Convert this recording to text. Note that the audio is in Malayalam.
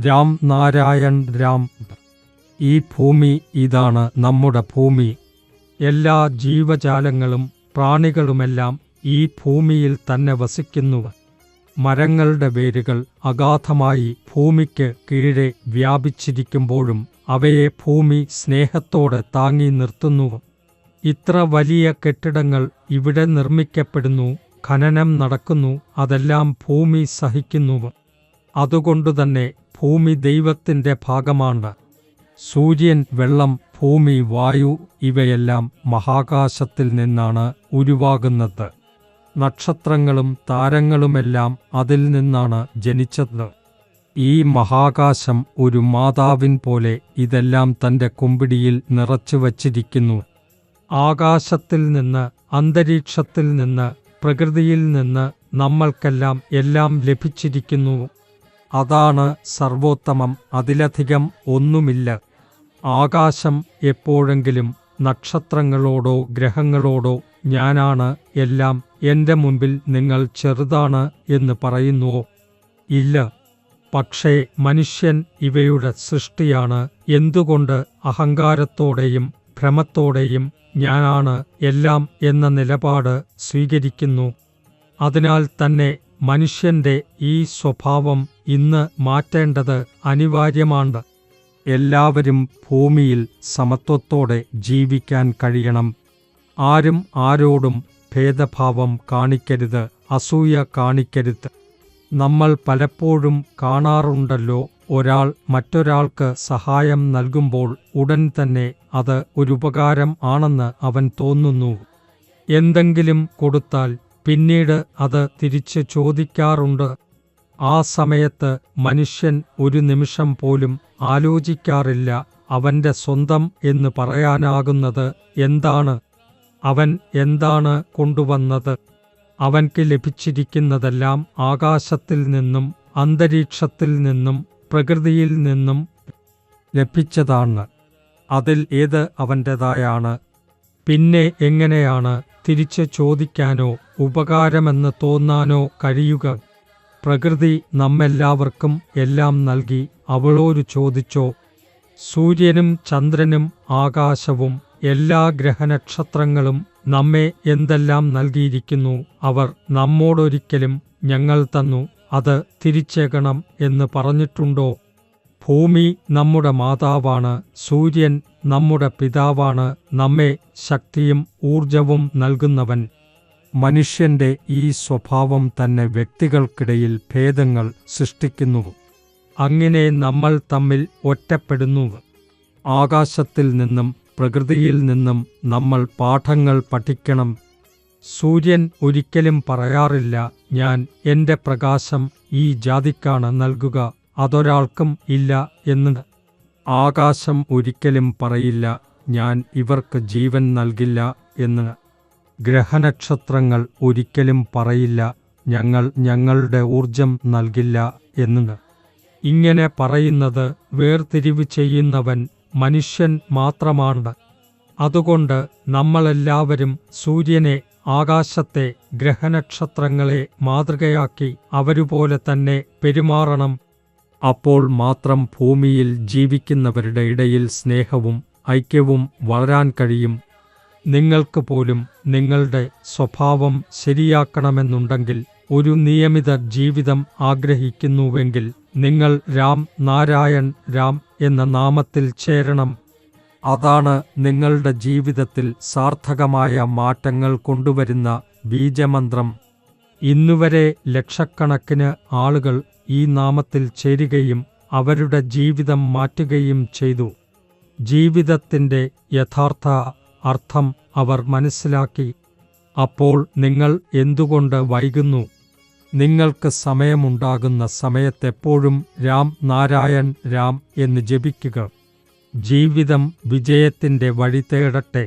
രാം നാരായൺ രാം. ഈ ഭൂമി ഇതാണ് നമ്മുടെ ഭൂമി. എല്ലാ ജീവജാലങ്ങളും പ്രാണികളുമെല്ലാം ഈ ഭൂമിയിൽ തന്നെ വസിക്കുന്നു. മരങ്ങളുടെ വേരുകൾ അഗാധമായി ഭൂമിക്ക് കീഴെ വ്യാപിച്ചിരിക്കുമ്പോഴും അവയെ ഭൂമി സ്നേഹത്തോടെ താങ്ങി നിർത്തുന്നു. ഇത്ര വലിയ കെട്ടിടങ്ങൾ ഇവിടെ നിർമ്മിക്കപ്പെടുന്നു, ഖനനം നടക്കുന്നു, അതെല്ലാം ഭൂമി സഹിക്കുന്നു. അതുകൊണ്ടുതന്നെ ഭൂമി ദൈവത്തിൻ്റെ ഭാഗമാണ്. സൂര്യൻ, വെള്ളം, ഭൂമി, വായു ഇവയെല്ലാം മഹാകാശത്തിൽ നിന്നാണ് ഉരുവാകുന്നത്. നക്ഷത്രങ്ങളും താരങ്ങളുമെല്ലാം അതിൽ നിന്നാണ് ജനിച്ചത്. ഈ മഹാകാശം ഒരു മാതാവിൻ പോലെ ഇതെല്ലാം തൻ്റെ കുമ്പിടിയിൽ നിറച്ചു വച്ചിരിക്കുന്നു. ആകാശത്തിൽ നിന്ന്, അന്തരീക്ഷത്തിൽ നിന്ന്, പ്രകൃതിയിൽ നിന്ന് നമ്മൾക്കെല്ലാം എല്ലാം ലഭിച്ചിരിക്കുന്നു. അതാണ് സർവോത്തമം. അതിലധികം ഒന്നുമില്ല. ആകാശം എപ്പോഴെങ്കിലും നക്ഷത്രങ്ങളോടോ ഗ്രഹങ്ങളോടോ ഞാനാണ് എല്ലാം, എൻ്റെ മുൻപിൽ നിങ്ങൾ ചെറുതാണ് എന്ന് പറയുന്നുവോ? ഇല്ല. പക്ഷേ മനുഷ്യൻ ഇവയുടെ സൃഷ്ടിയാണ്. എന്തുകൊണ്ട് അഹങ്കാരത്തോടെയും ഭ്രമത്തോടെയും ഞാനാണ് എല്ലാം എന്ന നിലപാട് സ്വീകരിക്കുന്നു? അതിനാൽ തന്നെ മനുഷ്യൻ്റെ ഈ സ്വഭാവം ഇന്ന് മാറ്റേണ്ടത് അനിവാര്യമാണ്. എല്ലാവരും ഭൂമിയിൽ സമത്വത്തോടെ ജീവിക്കാൻ കഴിയണം. ആരും ആരോടും ഭേദഭാവം കാണിക്കരുത്, അസൂയ കാണിക്കരുത്. നമ്മൾ പലപ്പോഴും കാണാറുണ്ടല്ലോ, ഒരാൾ മറ്റൊരാൾക്ക് സഹായം നൽകുമ്പോൾ ഉടൻ തന്നെ അത് ഒരുപകാരം ആണെന്ന് അവൻ തോന്നുന്നു. എന്തെങ്കിലും കൊടുത്താൽ പിന്നീട് അത് തിരിച്ച് ചോദിക്കാറുണ്ട്. ആ സമയത്ത് മനുഷ്യൻ ഒരു നിമിഷം പോലും ആലോചിക്കാറില്ല അവൻ്റെ സ്വന്തം എന്ന് പറയാനാകുന്നത് എന്താണ്, അവൻ എന്താണ് കൊണ്ടുവന്നത്. അവൻക്ക് ലഭിച്ചിരിക്കുന്നതെല്ലാം ആകാശത്തിൽ നിന്നും അന്തരീക്ഷത്തിൽ നിന്നും പ്രകൃതിയിൽ നിന്നും ലഭിച്ചതാണ്. അതിൽ ഏത് അവൻ്റേതായാണ്? പിന്നെ എങ്ങനെയാണ് തിരിച്ച് ചോദിക്കാനോ ഉപകാരമെന്ന് തോന്നാനോ കഴിയുക? പ്രകൃതി നമ്മെല്ലാവർക്കും എല്ലാം നൽകി, അവളോട് ചോദിച്ചോ? സൂര്യനും ചന്ദ്രനും ആകാശവും എല്ലാ ഗ്രഹനക്ഷത്രങ്ങളും നമ്മെ എന്തെല്ലാം നൽകിയിരിക്കുന്നു. അവർ നമ്മോടൊരിക്കലും ഞങ്ങൾ തന്നു, അത് തിരിച്ചേകണം എന്ന് പറഞ്ഞിട്ടുണ്ടോ? ഭൂമി നമ്മുടെ മാതാവാണ്, സൂര്യൻ നമ്മുടെ പിതാവാണ്, നമ്മെ ശക്തിയും ഊർജവും നൽകുന്നവൻ. മനുഷ്യൻ്റെ ഈ സ്വഭാവം തന്നെ വ്യക്തികൾക്കിടയിൽ ഭേദങ്ങൾ സൃഷ്ടിക്കുന്നു. അങ്ങനെ നമ്മൾ തമ്മിൽ ഒറ്റപ്പെടുന്നു. ആകാശത്തിൽ നിന്നും പ്രകൃതിയിൽ നിന്നും നമ്മൾ പാഠങ്ങൾ പഠിക്കണം. സൂര്യൻ ഒരിക്കലും പറയാറില്ല, ഞാൻ എൻ്റെ പ്രകാശം ഈ ജാതിക്കാണ് നൽകുക, അതൊരാൾക്കും ഇല്ല എന്ന്. ആകാശം ഒരിക്കലും പറയില്ല, ഞാൻ ഇവർക്ക് ജീവൻ നൽകില്ല എന്ന്. ഗ്രഹനക്ഷത്രങ്ങൾ ഒരിക്കലും പറയില്ല, ഞങ്ങൾ ഞങ്ങളുടെ ഊർജം നൽകില്ല എന്ന്. ഇങ്ങനെ പറയുന്നത് വേർതിരിവ് ചെയ്യുന്നവൻ മനുഷ്യൻ മാത്രമാണ്. അതുകൊണ്ട് നമ്മളെല്ലാവരും സൂര്യനെ, ആകാശത്തെ, ഗ്രഹനക്ഷത്രങ്ങളെ മാതൃകയാക്കി അവരുപോലെ തന്നെ പെരുമാറണം. അപ്പോൾ മാത്രം ഭൂമിയിൽ ജീവിക്കുന്നവരുടെ ഇടയിൽ സ്നേഹവും ഐക്യവും വളരാൻ കഴിയും. നിങ്ങൾക്ക് പോലും നിങ്ങളുടെ സ്വഭാവം ശരിയാക്കണമെന്നുണ്ടെങ്കിൽ, ഒരു നിയമിത ജീവിതം ആഗ്രഹിക്കുന്നുവെങ്കിൽ നിങ്ങൾ രാം നാരായൺ രാം എന്ന നാമത്തിൽ ചേരണം. അതാണ് നിങ്ങളുടെ ജീവിതത്തിൽ സാർത്ഥകമായ മാറ്റങ്ങൾ കൊണ്ടുവരുന്ന ബീജമന്ത്രം. ഇന്നുവരെ ലക്ഷക്കണക്കിന് ആളുകൾ ഈ നാമത്തിൽ ചേരുകയും അവരുടെ ജീവിതം മാറ്റുകയും ചെയ്തു. ജീവിതത്തിൻ്റെ യഥാർത്ഥ അർത്ഥം അവർ മനസ്സിലാക്കി. അപ്പോൾ നിങ്ങൾ എന്തുകൊണ്ട് വൈകുന്നു? നിങ്ങൾക്ക് സമയമുണ്ടാകുന്ന സമയത്തെപ്പോഴും രാം നാരായൺ രാം എന്ന് ജപിക്കുക. ജീവിതം വിജയത്തിൻ്റെ വഴി തേടട്ടെ.